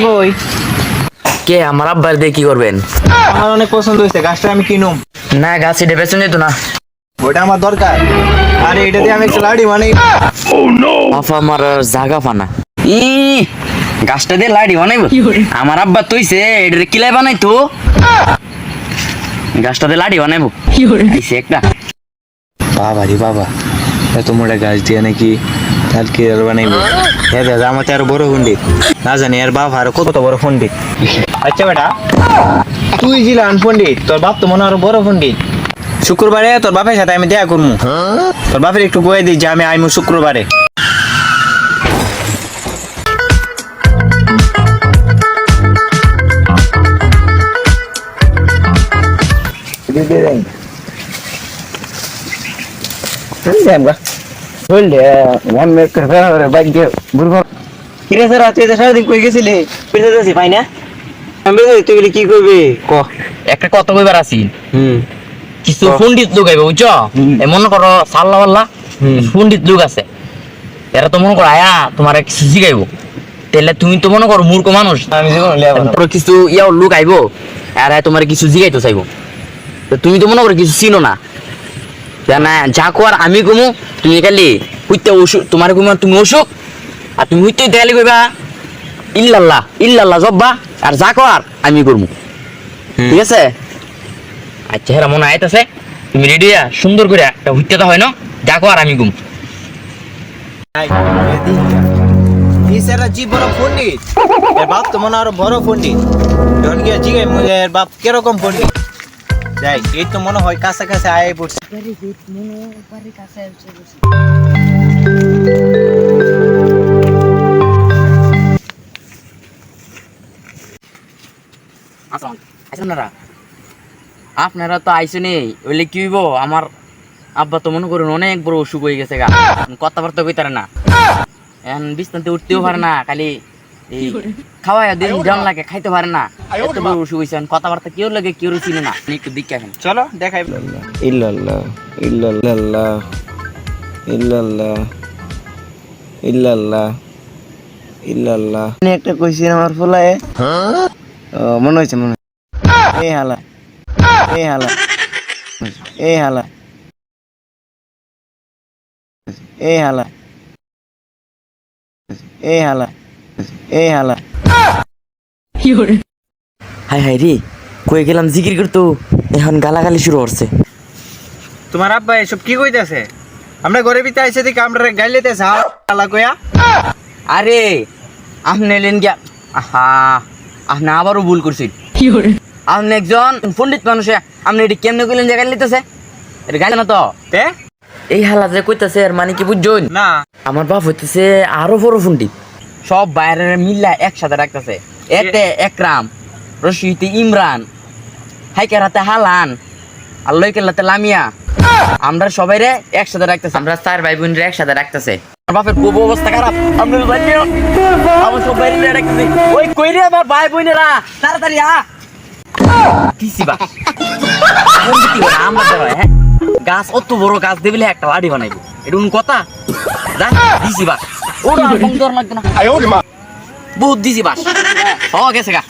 কই কে আমার আব্বার দিয়ে কি করবেন? আমার অনেক পছন্দ হয়েছে, গাছটা আমি কিনুম। না গাছ এটা বেচন যেত না। ওইটা আমার দরকার। আরে এটা দিয়ে আমি একটা লাড়ি বানাই। আফা আমার জাগা পানা ই গাছটা দিয়ে লাড়ি বানাইব। আমার আব্বা তৈছে এটা কিলাই বানাইতো, গাছটা দিয়ে লাড়ি বানাইব। আইছে একটা বাবা রে বাবা, এত মোটা গাছ দিয়ে নাকি তার কি আর বানাইবো? হ্যাঁ দাদা, আমার তো আরো বড় পণ্ডিত, না জানি আর বাপ আরো কত বড় পণ্ডিত। আচ্ছা বেটা, তুই জিলান পণ্ডিত, তোর বাপ তো মনে আরো বড় পণ্ডিত। শুক্রবারে তোর বাপের সাথে আমি দেখা করবো। তোর বাপের একটু বয়ে দিই যে আমি আইমু শুক্রবারে। সারাদিন কই গেছিলি? পাই না তুই কি করবি? একটা কত কইবার আছি। কিছু পণ্ডিত লোক আইবে বুঝছো, মনে করো সাল্লা পাল্লা পণ্ডিত লোক আছে, এরা তো মনে করো আয়া তোমার কিছু শিখাইবো। তাহলে তুমি তো মনে করো মূর্খ মানুষ, আমি কিছু ইয়াও লোক আইবো আর তোমার কিছু জিগাইতে চাইবো। তো তুমি তো মনে করো কিছু চিনো না, না যা কোয়ার আমি কমু, তুমি খালি হইতে অসুখ তোমার কমু, তুমি অসুখ আর তুমি হইতে দেয়ালি কইবা ইল্লাল্লাহ ইল্লাল্লাহ জব্বা, আর যা কোয়ার আমি করবো। ঠিক আছে? আচ্ছা হেরা মনে আইতাছে, তুমি রেডি সুন্দর করে একটা হইতে হয় না, যা কোয়ার আমি কমু। জি বড় পণ্ডিত, এর বাপ তো মনে আরো বড় পণ্ডিত। যখন গিয়া জিগাই এর বাপ কিরকম পণ্ডিত, যাই এই তো মনে হয় কাছাকাছি আয় পড়ছে। আপনারা তো আইসো নেই, ওইলে কি হইব? আমার আব্বা তো মনে করুন অনেক বড় অসুখ হয়ে গেছে গা, কথাবার্তা কইতারে না, এখন বিছনাতে উঠতেও পারে না, খালি এই খাওয়াই দিন যেমন লাগে খাইতে পারে না, এত বড় অসুখ হয়েছে, কথাবার্তা কেউ লাগে কেউ চিনে না। একটু দিকে আসেন, চলো দেখাই। ইল্লাল্লাহ ইল্লাল্লাহ ইল্লাল্লাহ ইল্লাল্লাহ ইল্লাল্লাহ একটা কইছি আমার ফুলায় মনে হয়েছে, মনে এই হালা এই হালা এই হালা এই হালা এই হালা এই হালা। হাই হাই রে, কই গেলাম জিকির করতো, এখন গালাগালি শুরু করছে। তোমার আব্বা এসব কি কইতাছে? আমরা ঘরে ভিতরে আইছে দেখি আমরা গাইলেতেছে হালা কইয়া। আরে আপনি এলেন গিয়া, আহা আপনি আবারও ভুল করছেন। আপনি একজন পণ্ডিত মানুষে আপনি এটি কেমনে কইলেন যে গাইল নিতেছে? এটা গাইল না তো এই হালা যে কইতাছে এর মানে কি বুঝছেন না? আমার বাপ হইতেছে আরো বড় পণ্ডিত, সব বাইরের মিল্লা একসাথে রাখতেছে। এতে একরাম, রশিতে ইমরান, হাইকার হাতে হালান আর লইকের হাতে লামিয়া, আমরা সবাই রে একসাথে রাখতেছে, আমরা চার ভাই বোন রে একসাথে রাখতেছে। আমার বাপের খুব অবস্থা খারাপ, আমরা জানিও আমার সব বাইরে রাখতেছে। ওই কই রে আমার ভাই বোনেরা, তাড়াতাড়ি দিছি বা আমরা হ্যাঁ গাছ অত বড় গাছ দেবিলে একটা লাড়ি বানাইবো, এটা কোন কথা? যা দিছি বা ওরা লাগবে না, বহুত দিছি বাস, গেছে গা।